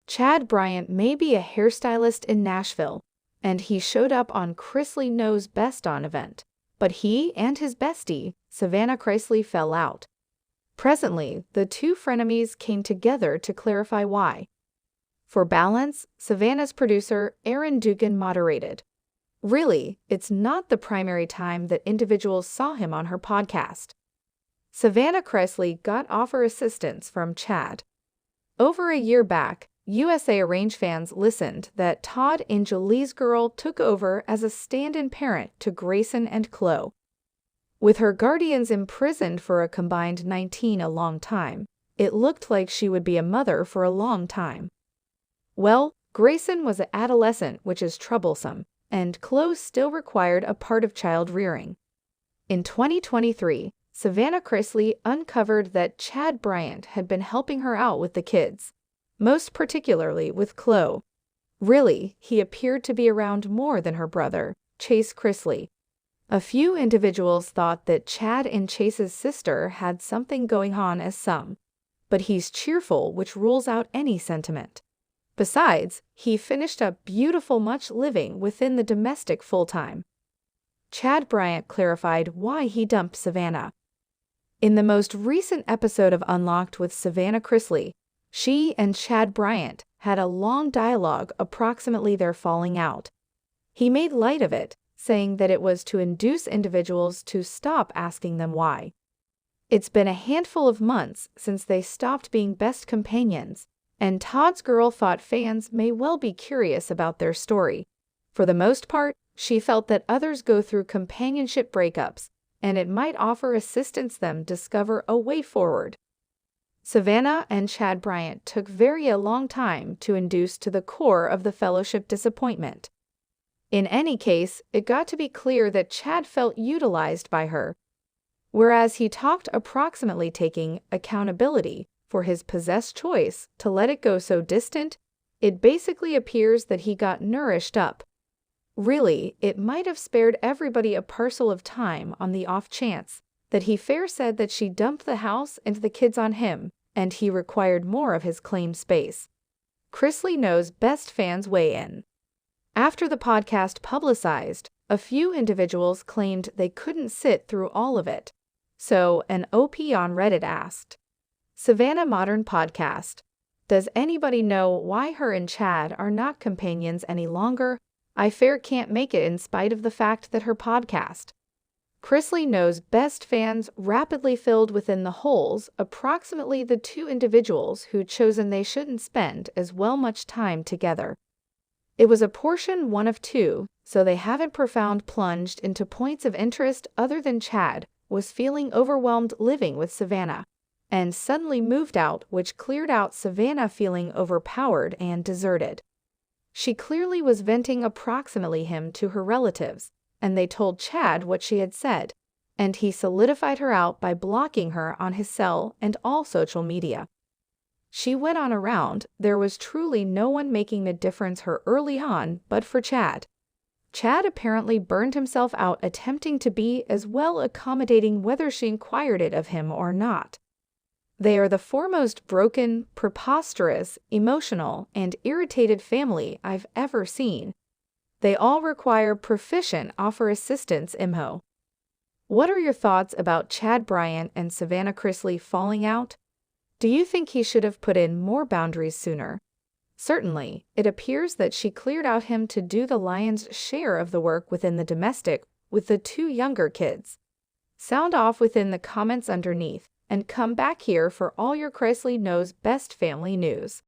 Chad Bryant may be a hairstylist in Nashville, and he showed up on Chrisley Knows Best On event, but he and his bestie, Savannah Chrisley, fell out. Presently, the two frenemies came together to clarify why. For balance, Savannah's producer, Aaron Dugan, moderated. Really, it's not the primary time that individuals saw him on her podcast. Savannah Chrisley got offer assistance from Chad. Over a year back, USA Arrange fans listened that Todd and Jolie's girl took over as a stand-in parent to Grayson and Chloe. With her guardians imprisoned for a combined 19 a long time, it looked like she would be a mother for a long time. Well, Grayson was an adolescent, which is troublesome, and Chloe still required a part of child rearing. In 2023, Savannah Chrisley uncovered that Chad Bryant had been helping her out with the kids, most particularly with Chloe. Really, he appeared to be around more than her brother, Chase Chrisley. A few individuals thought that Chad and Chase's sister had something going on as some, but he's cheerful, which rules out any sentiment. Besides, he finished up beautiful much living within the domestic full-time. Chad Bryant clarified why he dumped Savannah. In the most recent episode of Unlocked with Savannah Chrisley, she and Chad Bryant had a long dialogue approximately their falling out. He made light of it, saying that it was to induce individuals to stop asking them why. It's been a handful of months since they stopped being best companions, and Todd's girl thought fans may well be curious about their story. For the most part, she felt that others go through companionship breakups, and it might offer assistance them discover a way forward. Savannah and Chad Bryant took a long time to induce to the core of the fellowship disappointment. In any case, it got to be clear that Chad felt utilized by her, whereas he talked approximately taking accountability for his possessed choice to let it go so distant. It basically appears that he got nourished up. Really, it might have spared everybody a parcel of time on the off chance that he fair said that she dumped the house and the kids on him, and he required more of his claimed space. Chrisley Knows Best fans weigh in. After the podcast publicized, a few individuals claimed they couldn't sit through all of it. So, an OP on Reddit asked, Savannah Modern Podcast, does anybody know why her and Chad are not companions any longer? I fair can't make it in spite of the fact that her podcast. Chrisley Knows Best fans rapidly filled within the holes approximately the two individuals who'd chosen they shouldn't spend as well much time together. It was a portion one of two, so they haven't profound plunged into points of interest other than Chad was feeling overwhelmed living with Savannah, and suddenly moved out, which cleared out Savannah feeling overpowered and deserted. She clearly was venting approximately him to her relatives, and they told Chad what she had said, and he solidified her out by blocking her on his cell and all social media. She went on around, there was truly no one making the difference her early on but for Chad. Chad apparently burned himself out attempting to be as well accommodating whether she inquired it of him or not. They are the foremost broken, preposterous, emotional, and irritated family I've ever seen. They all require proficient offer assistance IMHO. What are your thoughts about Chad Bryant and Savannah Chrisley falling out? Do you think he should have put in more boundaries sooner? Certainly, it appears that she cleared out him to do the lion's share of the work within the domestic with the two younger kids. Sound off within the comments underneath, and come back here for all your Chrisley Knows Best family news.